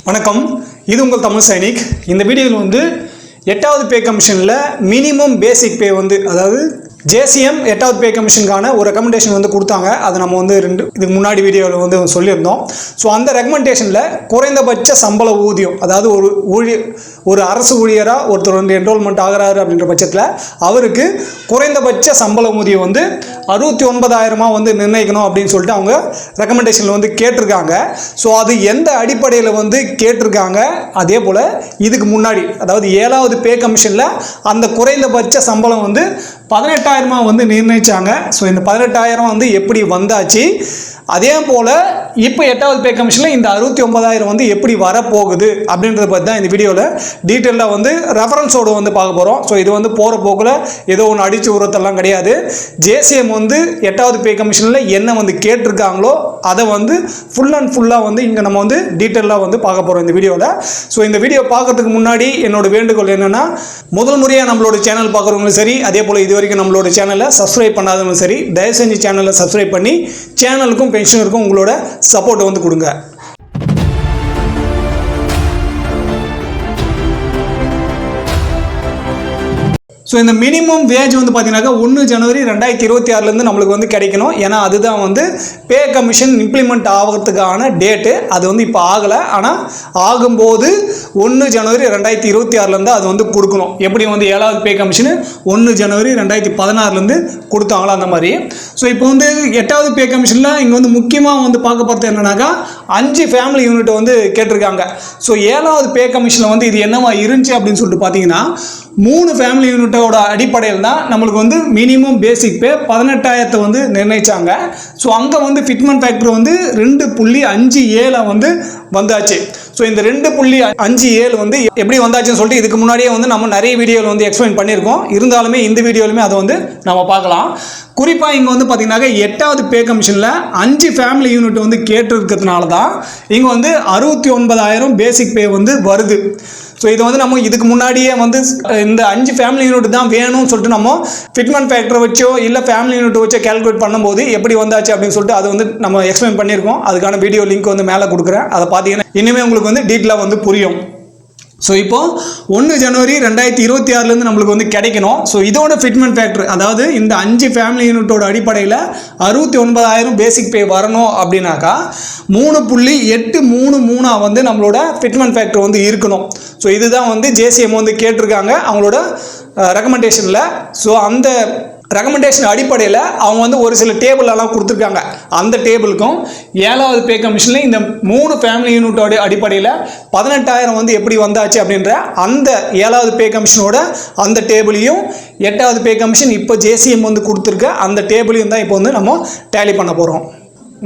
வணக்கம், இது உங்கள் தமிழ் சைனிக். இந்த வீடியோவில் வந்து 8வது பே கமிஷனில் மினிமம் பேசிக் பே வந்து அதாவது ஜேசிஎம் 8வது பே கமிஷனுக்கான ஒரு ரெக்கமெண்டேஷன் வந்து கொடுத்தாங்க. அதை நம்ம வந்து இதுக்கு முன்னாடி வீடியோவில் வந்து சொல்லியிருந்தோம். ஸோ அந்த ரெக்கமெண்டேஷனில் குறைந்தபட்ச சம்பள ஊதியம், அதாவது ஒரு அரசு ஊழியராக ஒருத்தர் வந்து என்ரோல்மெண்ட் ஆகிறாரு அப்படின்ற பட்சத்தில் அவருக்கு குறைந்தபட்ச சம்பள ஊதியம் வந்து 69,000 வந்து நிர்ணயிக்கணும் அப்படின்னு சொல்லிட்டு அவங்க ரெக்கமெண்டேஷனில் வந்து கேட்டிருக்காங்க. ஸோ அது எந்த அடிப்படையில் வந்து கேட்டிருக்காங்க, அதே போல் இதுக்கு முன்னாடி அதாவது 7வது பே கமிஷனில் அந்த குறைந்தபட்ச சம்பளம் வந்து 18,000 வந்து நிர்ணயிச்சாங்க. ஸோ இந்த 18,000 வந்து எப்படி வந்தாச்சு, அதே போல் இப்போ 8வது பே கமிஷனில் இந்த 69,000 வந்து எப்படி வரப்போகுது அப்படின்றத பற்றி தான் இந்த வீடியோவில் டீட்டெயிலாக வந்து ரெஃபரன்ஸோடு வந்து பார்க்க போகிறோம். ஸோ இது வந்து போகிற போக்கில் ஏதோ ஒன்று அடித்து உரத்தெல்லாம் கிடையாது. ஜேசிஎம் வந்து 8வது பே கமிஷனில் என்ன வந்து கேட்டிருக்காங்களோ அதை வந்து ஃபுல்லாக வந்து இங்கே நம்ம வந்து டீட்டெயிலாக வந்து பார்க்க போகிறோம் இந்த வீடியோவில். ஸோ இந்த வீடியோ பார்க்கறதுக்கு முன்னாடி என்னோட வேண்டுகோள் என்னென்னா, முதல் முறையாக நம்மளோட சேனல் பார்க்குறவங்களும் சரி, அதே போல் இது வரைக்கும் நம்மளோட சேனலை சப்ஸ்கிரைப் பண்ணாதவங்களும் சரி, தயவு செஞ்சு சேனலை சப்ஸ்கிரைப் பண்ணி சேனலுக்கும் பென்ஷனருக்கும் உங்களோட சப்போர்ட் வந்து கொடுங்க. ஸோ இந்த மினிமம் வேஜ் வந்து பார்த்தீங்கன்னாக்கா 1 ஜனவரி 2026 நம்மளுக்கு வந்து கிடைக்கணும். ஏன்னா அதுதான் வந்து பே கமிஷன் இம்ப்ளிமெண்ட் ஆகிறதுக்கான டேட்டு. அது வந்து இப்போ ஆகலை, ஆனால் ஆகும்போது 1 ஜனவரி 2026 அது வந்து கொடுக்கணும். எப்படி வந்து 7வது பே கமிஷனு 1 ஜனவரி 2016 கொடுத்தாங்களோ அந்த மாதிரி. ஸோ இப்போ வந்து 8வது பே கமிஷனில் இங்கே வந்து முக்கியமாக வந்து பார்க்க போகிறது என்னன்னாக்கா 5 ஃபேமிலி யூனிட் வந்து கேட்டிருக்காங்க. ஸோ 7வது பே கமிஷனில் வந்து இது என்னவா இருந்துச்சு அப்படின்னு சொல்லிட்டு பார்த்தீங்கன்னா, 3 ஃபேமிலி யூனிட்டோட அடிப்படையில் தான் நம்மளுக்கு வந்து மினிமம் பேசிக் பே 18,000 வந்து நிர்ணயிச்சாங்க. ஸோ அங்கே வந்து ஃபிட்மெண்ட் ஃபேக்டர் வந்து 2.57 வந்து வந்தாச்சு. ஸோ இந்த 2.57 வந்து எப்படி வந்தாச்சுன்னு சொல்லிட்டு இதுக்கு முன்னாடியே வந்து நம்ம நிறைய வீடியோவில் வந்து எக்ஸ்பிளைன் பண்ணியிருக்கோம். இருந்தாலுமே இந்த வீடியோலுமே அதை வந்து நம்ம பார்க்கலாம். குறிப்பாக இங்கே வந்து பார்த்தீங்கன்னாக்கா 8வது பே கமிஷனில் 5 ஃபேமிலி யூனிட் வந்து கேட்டிருக்கிறதுனால தான் இங்கே வந்து 69,000 பேசிக் பே வந்து வருது. ஸோ இது வந்து நம்ம இதுக்கு முன்னாடியே வந்து இந்த 5 ஃபேமிலி யூனிட் தான் வேணும்னு சொல்லிட்டு நம்ம ஃபிட்மெண்ட் ஃபேக்டரை வச்சோ இல்லை ஃபேமிலி யூனிட் வச்சோ கேல்குலேட் பண்ணும்போது எப்படி வந்தாச்சு அப்படின்னு சொல்லிட்டு அதை வந்து நம்ம எக்ஸ்பிளைன் பண்ணியிருக்கோம். அதுக்கான வீடியோ லிங்க் வந்து மேலே கொடுக்குறேன். அதை பார்த்தீங்கன்னா இனிமேல் உங்களுக்கு வந்து டீட்டெயிலாக வந்து புரியும். ஸோ இப்போ 1 ஜனவரி 2026 நம்மளுக்கு வந்து கிடைக்கணும். ஸோ இதோட ஃபிட்மெண்ட் ஃபேக்டர், அதாவது இந்த 5 ஃபேமிலி யூனிட்டோட அடிப்படையில் 69,000 பேசிக் பே வரணும் அப்படின்னாக்கா 3.833 வந்து நம்மளோட ஃபிட்மெண்ட் ஃபேக்டர் வந்து இருக்கணும். ஸோ இதுதான் வந்து ஜேசிஎம் வந்து கேட்டிருக்காங்க அவங்களோட ரெக்கமெண்டேஷனில். ஸோ அந்த ரெக்கமெண்டேஷன் அடிப்படையில் அவங்க வந்து ஒரு சில டேபிளெல்லாம் கொடுத்துருக்காங்க. அந்த டேபிளுக்கும் 7வது பே கமிஷனில் இந்த 3 ஃபேமிலி யூனிட்டோட அடிப்படையில் 18,000 வந்து எப்படி வந்தாச்சு அப்படின்ற அந்த 7வது பே கமிஷனோட அந்த டேபிளையும் 8வது பே கமிஷன் இப்போ ஜேசிஎம் வந்து கொடுத்துருக்க அந்த டேபிளையும் தான் இப்போ வந்து நம்ம டேலி பண்ண போகிறோம்.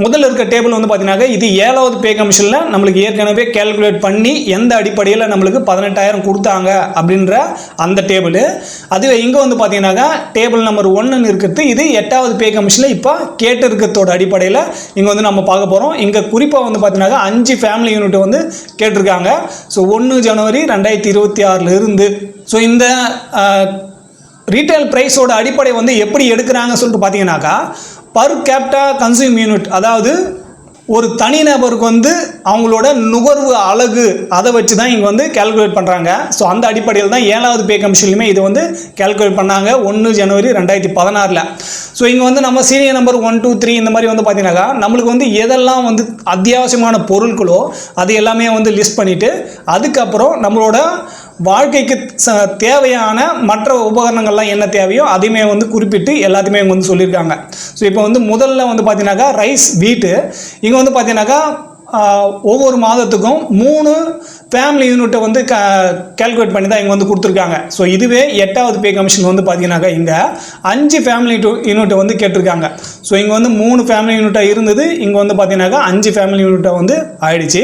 முதல்ல இருக்க டேபிள் வந்து பார்த்தீங்கன்னா இது 7வது பே கமிஷனில் நம்மளுக்கு ஏற்கனவே கேல்குலேட் பண்ணி எந்த அடிப்படையில் நம்மளுக்கு 18,000 கொடுத்தாங்க அப்படின்ற அந்த டேபிள். அதுவே இங்கே வந்து பார்த்தீங்கன்னாக்கா டேபிள் நம்பர் 1 இருக்கிறது இது 8வது பே கமிஷனில் இப்போ கேட்டு இருக்கிறதோட அடிப்படையில் இங்கே வந்து நம்ம பார்க்க போகிறோம். இங்கே குறிப்பாக வந்து பார்த்தீங்கன்னாக்கா 5 ஃபேமிலி யூனிட் வந்து கேட்டிருக்காங்க. ஸோ 1 ஜனவரி 2026 இருந்து. ஸோ இந்த ரீட்டைல் ப்ரைஸோட அடிப்படை வந்து எப்படி எடுக்கிறாங்க சொல்லிட்டு பார்த்தீங்கன்னாக்கா பர் கேப்டா கன்சியூம் யூனிட், அதாவது ஒரு தனிநபருக்கு வந்து அவங்களோட நுகர்வு அலகு அதை வச்சு தான் இங்கே வந்து கேல்குலேட் பண்ணுறாங்க. ஸோ அந்த அடிப்படையில் தான் 7வது பே கமிஷன்லையுமே இது வந்து கேல்குலேட் பண்ணாங்க 1 ஜனவரி 2016. ஸோ இங்கே வந்து நம்ம சீரியல் நம்பர் 1, 2, 3 இந்த மாதிரி வந்து பார்த்தீங்கன்னாக்கா நம்மளுக்கு வந்து எதெல்லாம் வந்து அத்தியாவசியமான பொருட்களோ அது எல்லாமே வந்து லிஸ்ட் பண்ணிவிட்டு அதுக்கப்புறம் நம்மளோட வாழ்க்கைக்கு தேவையான மற்ற உபகரணங்கள்லாம் என்ன தேவையோ அதையுமே வந்து குறிப்பிட்டு எல்லாத்தையுமே இங்கே வந்து சொல்லியிருக்காங்க. ஸோ இப்போ வந்து முதல்ல வந்து பார்த்தீங்கன்னாக்கா ரைஸ், வீட்டு இங்கே வந்து பார்த்தீங்கன்னாக்கா ஒவ்வொரு மாதத்துக்கும் 3 ஃபேமிலி யூனிட்டை வந்து கேல்குலேட் பண்ணி தான் இங்கே வந்து கொடுத்துருக்காங்க. ஸோ இதுவே 8வது பே கமிஷன் வந்து பார்த்தீங்கன்னாக்கா இங்கே 5 ஃபேமிலி யூனிட்டை வந்து கேட்டிருக்காங்க. ஸோ இங்கே வந்து 3 ஃபேமிலி யூனிட்டாக இருந்தது, இங்கே வந்து பார்த்தீங்கன்னாக்கா 5 ஃபேமிலி யூனிட்டாக வந்து ஆயிடுச்சு.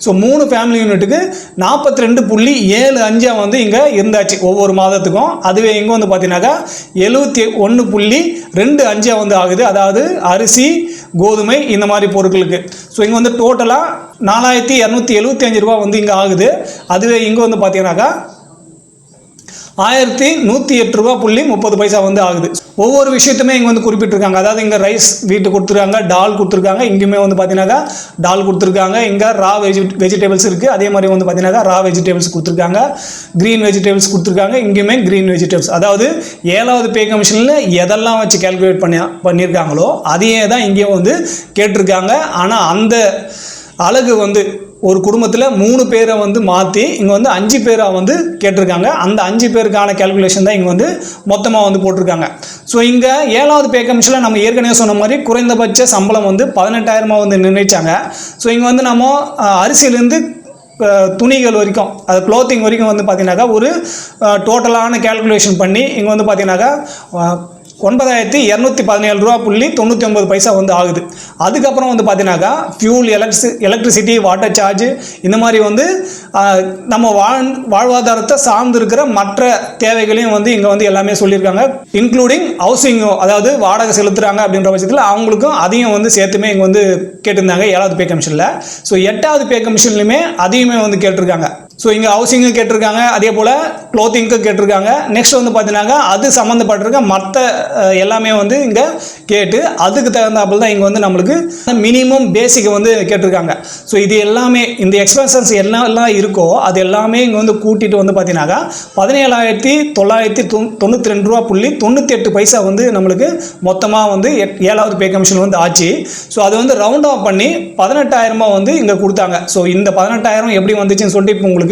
ஸோ 3 ஃபேமிலி யூனிட்டுக்கு 42.75 வந்து இங்கே இருந்தாச்சு ஒவ்வொரு மாதத்துக்கும். அதுவே இங்கே வந்து பார்த்தீங்கன்னாக்கா 71.25 வந்து ஆகுது, அதாவது அரிசி, கோதுமை இந்த மாதிரி பொருட்களுக்கு. ஸோ இங்கே வந்து டோட்டலாக 4,275 ரூபா வந்து இங்கே ஆகுது. அதுவே இங்கே வந்து பார்த்தீங்கன்னாக்கா 1108.30 வந்து ஆகுது. ஒவ்வொரு விஷயத்துமே இங்கே வந்து குறிப்பிட்டிருக்காங்க. அதாவது இங்கே ரைஸ் வீட்டு கொடுத்துருக்காங்க, டால் கொடுத்துருக்காங்க, இங்கேயுமே வந்து பார்த்தீங்கன்னாக்கா டால் கொடுத்துருக்காங்க, இங்கே ரா வெஜிடபிள்ஸ் இருக்குது, அதே மாதிரி வந்து பார்த்தீங்கன்னாக்கா ரா வெஜிடபிள்ஸ் கொடுத்துருக்காங்க, க்ரீன் வெஜிடபிள்ஸ் கொடுத்துருக்காங்க, இங்கேயுமே க்ரீன் வெஜிடபிள்ஸ். அதாவது 7வது பே கமிஷனில் எதெல்லாம் வச்சு கேல்குலேட் பண்ணியிருக்காங்களோ அதையே தான் இங்கேயும் வந்து கேட்டிருக்காங்க. ஆனால் அந்த அழகு வந்து ஒரு குடும்பத்தில் 3 பேரை வந்து மாற்றி இங்கே வந்து 5 பேராக வந்து கேட்டிருக்காங்க. அந்த 5 பேருக்கான கேல்குலேஷன் தான் இங்கே வந்து மொத்தமாக வந்து போட்டிருக்காங்க. ஸோ இங்கே 7வது பே கமிஷனில் நம்ம ஏற்கனவே சொன்ன மாதிரி குறைந்தபட்ச சம்பளம் வந்து 18,000 வந்து நிர்ணயிச்சாங்க. ஸோ இங்கே வந்து நம்ம அரிசியிலேருந்து துணிகள் வரைக்கும், அது க்ளோத்திங் வரைக்கும் வந்து பார்த்தீங்கன்னாக்கா ஒரு டோட்டலான கேல்குலேஷன் பண்ணி இங்கே வந்து பார்த்தீங்கன்னாக்கா 9,217.99 வந்து ஆகுது. அதுக்கப்புறம் வந்து பார்த்தீங்கன்னாக்கா ஃபியூல், எலக்ட்ரிசிட்டி, வாட்டர் சார்ஜ், இந்த மாதிரி வந்து நம்ம வாழ்வாதாரத்தை சார்ந்து இருக்கிற மற்ற தேவைகளையும் வந்து இங்கே வந்து எல்லாமே சொல்லியிருக்காங்க. இன்க்ளூடிங் ஹவுசிங்கும், அதாவது வாடகை செலுத்துகிறாங்க அப்படின்ற பட்சத்தில் அவங்களுக்கும் அதையும் வந்து சேர்த்துமே இங்கே வந்து கேட்டிருந்தாங்க 7வது பே கமிஷனில். ஸோ 8வது பே கமிஷன்லையுமே அதையுமே வந்து கேட்டிருக்காங்க. ஸோ இங்கே ஹவுசிங்கும் கேட்டிருக்காங்க, அதே போல் க்ளோத்திங்க்கும் கேட்டிருக்காங்க. நெக்ஸ்ட் வந்து பார்த்தீங்கன்னாக்கா அது சம்மந்தப்பட்டிருக்க மற்ற எல்லாமே வந்து இங்கே கேட்டு அதுக்கு தகுந்தாப்பில் தான் இங்கே வந்து நம்மளுக்கு மினிமம் பேசிக்கை வந்து கேட்டிருக்காங்க. ஸோ இது எல்லாமே இந்த எக்ஸ்பென்சஸ் எல்லாம் இருக்கோ அது எல்லாமே இங்கே வந்து கூட்டிகிட்டு வந்து பார்த்தீங்கன்னாக்கா 17,992.98 வந்து நம்மளுக்கு மொத்தமாக வந்து 7வது பே கமிஷன் வந்து ஆச்சு. ஸோ அது வந்து ரவுண்ட் ஆஃப் பண்ணி 18,000 வந்து இங்கே கொடுத்தாங்க. ஸோ இந்த 18,000 எப்படி வந்துச்சுன்னு சொல்லிட்டு இப்போ உங்களுக்கு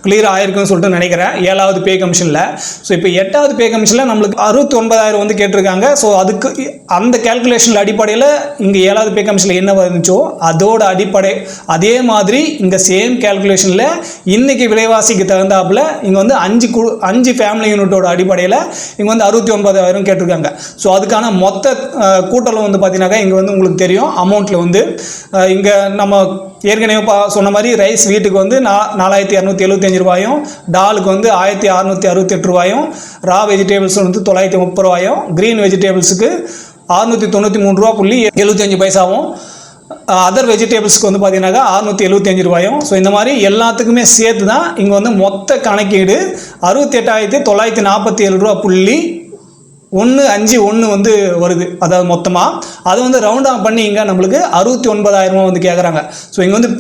கிளியர் ஆயிருக்குன்னு சொல்லிட்டு நினைக்கிறேன் 7வது பே கமிஷனில். ஸோ இப்போ 8வது பே கமிஷனில் நம்மளுக்கு 69,000 வந்து கேட்டிருக்காங்க. ஸோ அதுக்கு அந்த கேல்குலேஷன் அடிப்படையில் இங்கே 7வது பே கமிஷனில் என்ன வந்துச்சோ அதோட அடிப்படை அதே மாதிரி இங்கே சேம் கேல்குலேஷனில் இன்னைக்கு விலைவாசிக்கு தகுந்தாப்புல இங்கே வந்து 5 ஃபேமிலி யூனிட்டோட அடிப்படையில் இங்கே வந்து 69,000 கேட்டிருக்காங்க. ஸோ அதுக்கான மொத்த கூட்டலும் வந்து பார்த்தீங்கன்னாக்கா இங்கே வந்து உங்களுக்கு தெரியும் அமௌண்ட்டில் வந்து இங்கே நம்ம ஏற்கனவே சொன்ன மாதிரி ரைஸ் வீட்டுக்கு வந்து 4,275 ரூபாயும், டாலுக்கு வந்து 1,668 ரூபாயும், ரா வெஜிடபிள்ஸ் வந்து 930 ரூபாயும், க்ரீன் வெஜிடபிள்ஸுக்கு 693.75 அதர் வெஜிடபிள்ஸ்க்கு வந்து பார்த்தீங்கன்னாக்கா 675 ரூபாயும். ஸோ இந்த மாதிரி எல்லாத்துக்குமே சேர்த்து தான் இங்கே வந்து மொத்த கணக்கீடு 68,907.151 வந்து வருது. அதாவது மொத்தமாக அது வந்து ரவுண்ட் ஆஃப் பண்ணி இங்கே நம்மளுக்கு 69,000 வந்து கேட்குறாங்க. ஸோ இங்கே வந்து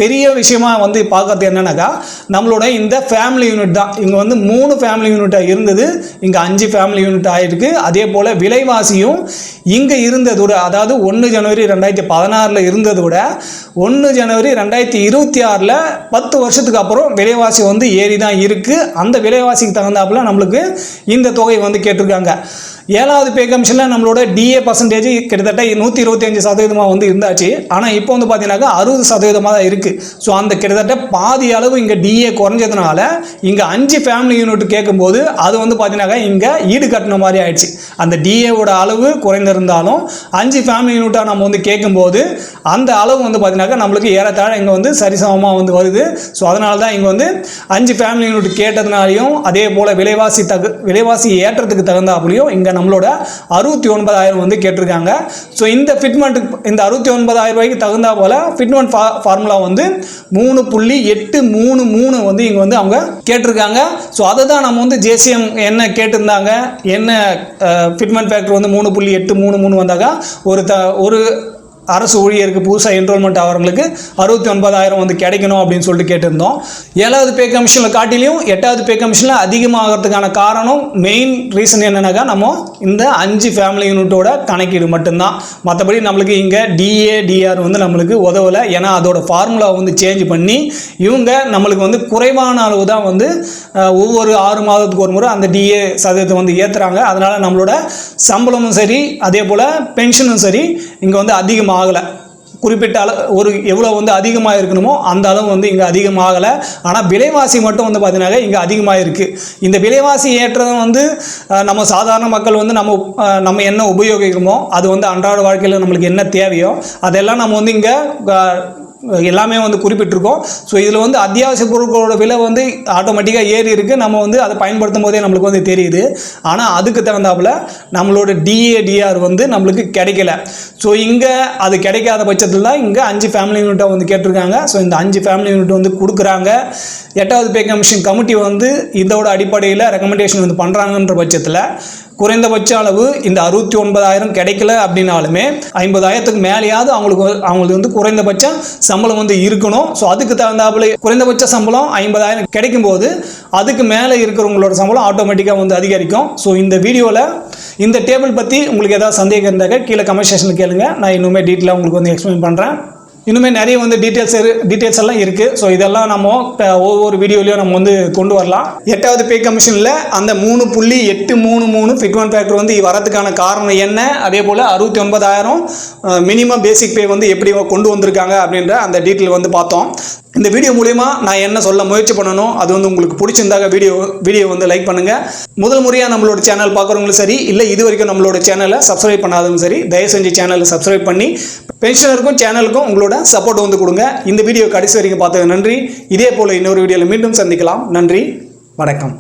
பெரிய விஷயமா வந்து பார்க்கறது என்னன்னாக்கா நம்மளோட இந்த ஃபேமிலி யூனிட் தான். இங்கே வந்து 3 ஃபேமிலி யூனிட்டாக இருந்தது, இங்கே 5 ஃபேமிலி யூனிட் ஆகிருக்கு. அதே போல் விலைவாசியும் இங்கே இருந்ததோட, அதாவது 1 ஜனவரி 2016 இருந்ததோட 1 ஜனவரி 2026 10 வருஷத்துக்கு அப்புறம் விலைவாசி வந்து ஏறி தான் இருக்குது. அந்த விலைவாசிக்கு தகுந்தாப்புல நம்மளுக்கு இந்த தொகை வந்து கேட்டிருக்காங்க. 7வது பே கமிஷனில் நம்மளோட டிஏ பர்சன்டேஜ் கிட்டத்தட்ட 125% வந்து இருந்தாச்சு. ஆனால் இப்போ வந்து பார்த்தீங்கன்னாக்கா 60% தான் இருக்குது. ஸோ அந்த கிட்டத்தட்ட பாதி அளவு இங்கே டிஏ குறைஞ்சதுனால இங்கே 5 ஃபேமிலி யூனிட் கேட்கும்போது அது வந்து பார்த்தீங்கன்னாக்கா இங்கே ஈடு கட்டின மாதிரி ஆயிடுச்சு. அந்த டிஏவோட அளவு குறைந்திருந்தாலும் 5 ஃபேமிலி யூனிட்டாக நம்ம வந்து கேட்கும்போது அந்த அளவு வந்து பார்த்தீங்கன்னாக்கா நம்மளுக்கு ஏறத்தாழ இங்கே வந்து சரிசமமாக வந்து வருது. ஸோ அதனால தான் இங்கே வந்து 5 ஃபேமிலி யூனிட் கேட்டதுனாலையும் அதே போல் விலைவாசி ஏற்றத்துக்கு தகுந்தாப்புலையும் இங்கே நம்மளோட 69,000 வந்து கேட்டிருக்காங்க. ஸோ இந்த ஃபிட்மெண்ட்டுக்கு இந்த 69,000 ரூபாய்க்கு தகுந்தா போல் ஃபிட்மெண்ட் ஃபார்முலா வந்து 3.833 வந்து இங்கே வந்து அவங்க கேட்டிருக்காங்க. ஸோ அதை தான் நம்ம வந்து ஜேசிஎம் என்ன கேட்டிருந்தாங்க, என்ன ஃபிட்மெண்ட் ஃபேக்டர் வந்து 3.833 வந்தாக்கா ஒரு அரசு ஊழியருக்கு புதுசாக என்ரோல்மெண்ட் ஆகிறவங்களுக்கு 69,000 வந்து கிடைக்கணும் அப்படின்னு சொல்லிட்டு கேட்டிருந்தோம். 7வது பே கமிஷனில் காட்டிலையும் 8வது பே கமிஷனில் அதிகமாகிறதுக்கான காரணம் மெயின் ரீசன் என்னன்னாக்கா நம்ம இந்த 5 ஃபேமிலி யூனிட்டோட கணக்கீடு மட்டும்தான். மற்றபடி நம்மளுக்கு இங்கே டிஆர் வந்து நம்மளுக்கு உதவலை. ஏன்னா அதோட ஃபார்முலா வந்து சேஞ்ச் பண்ணி இவங்க நம்மளுக்கு வந்து குறைவான அளவு தான் வந்து ஒவ்வொரு 6 மாதத்துக்கு ஒரு முறை அந்த டிஏ சதவீதத்தை வந்து ஏற்றுறாங்க. அதனால் நம்மளோட சம்பளமும் சரி அதே போல் பென்ஷனும் சரி இங்கே வந்து அதிகமாக ஆகலை. குறிப்பிட்ட ஒரு எவ்வளோ வந்து அதிகமாக இருக்கணுமோ அந்த அளவு வந்து இங்கே அதிகமாகலை. ஆனால் விலைவாசி மட்டும் வந்து பார்த்தீங்கன்னா இங்கே அதிகமாக இருக்குது. இந்த விலைவாசி ஏற்றதும் வந்து நம்ம சாதாரண மக்கள் வந்து நம்ம என்ன உபயோகிக்கிறோமோ அது வந்து அன்றாட வாழ்க்கையில் நம்மளுக்கு என்ன தேவையோ அதெல்லாம் நம்ம வந்து இங்கே எல்லாமே வந்து குறிப்பிட்டிருக்கோம். ஸோ இதில் வந்து அத்தியாவசிய பொருட்களோட விலை வந்து ஆட்டோமேட்டிக்காக ஏறி இருக்குது. நம்ம வந்து அதை பயன்படுத்தும் போதே நம்மளுக்கு வந்து தெரியுது. ஆனால் அதுக்கு தகுந்தாப்புல நம்மளோட டிஏடிஆர் வந்து நம்மளுக்கு கிடைக்கல. ஸோ இங்கே அது கிடைக்காத பட்சத்தில் தான் இங்கே 5 ஃபேமிலி யூனிட்டை வந்து கேட்டிருக்காங்க. ஸோ இந்த 5 ஃபேமிலி யூனிட் வந்து கொடுக்குறாங்க. 8வது பே கமிஷன் கமிட்டி வந்து இதோட அடிப்படையில் ரெக்கமெண்டேஷன் வந்து பண்ணுறாங்கன்ற பட்சத்தில் குறைந்தபட்ச அளவு இந்த 69,000 கிடைக்கல அப்படின்னாலுமே 50,000க்கு மேலேயாவது அவங்களுக்கு வந்து குறைந்தபட்ச சம்பளம் வந்து இருக்கணும். ஸோ அதுக்கு தகுந்தாப்புல குறைந்தபட்ச சம்பளம் 50,000 கிடைக்கும் போது அதுக்கு மேலே இருக்கிறவங்களோட சம்பளம் ஆட்டோமேட்டிக்காக வந்து அதிகரிக்கும். ஸோ இந்த வீடியோவில் இந்த டேபிள் பற்றி உங்களுக்கு ஏதாவது சந்தேகம் இருந்தாக்க கீழே கமெண்ட் செக்ஷனில் கேளுங்க. நான் இன்னுமே டீட்டெயிலாக உங்களுக்கு வந்து எக்ஸ்பிளைன் பண்ணுறேன். இன்னுமே நிறைய வந்து டீட்டெயில்ஸ் எல்லாம் இருக்குது. ஸோ இதெல்லாம் நம்ம ஒவ்வொரு வீடியோலையும் நம்ம வந்து கொண்டு வரலாம். 8வது பே கமிஷனில் அந்த 3.833 ஃபிட்மெண்ட் ஃபேக்டர் வந்து வரதுக்கான காரணம் என்ன, அதே போல் 69,000 மினிமம் பேசிக் பே வந்து எப்படி கொண்டு வந்திருக்காங்க அப்படின்ற அந்த டீட்டெயில் வந்து பார்த்தோம். இந்த வீடியோ மூலிமா நான் என்ன சொல்ல முயற்சி பண்ணணும், அது வந்து உங்களுக்கு பிடிச்சிருந்தாங்க வீடியோ வந்து லைக் பண்ணுங்கள். முதல் முறையாக நம்மளோட சேனல் பார்க்குறவங்களும் சரி, இல்லை இது வரைக்கும் நம்மளோட சேனலை சப்ஸ்கிரைப் பண்ணாதவங்க சரி, தயவு செஞ்சு சேனலை சப்ஸ்கிரைப் பண்ணி பென்ஷனருக்கும் சேனலுக்கும் உங்களோட சப்போர்ட் வந்து கொடுங்க. இந்த வீடியோ கடைசி வரைக்கும் பார்த்தது நன்றி. இதே போல் இன்னொரு வீடியோவில் மீண்டும் சந்திக்கலாம். நன்றி, வணக்கம்.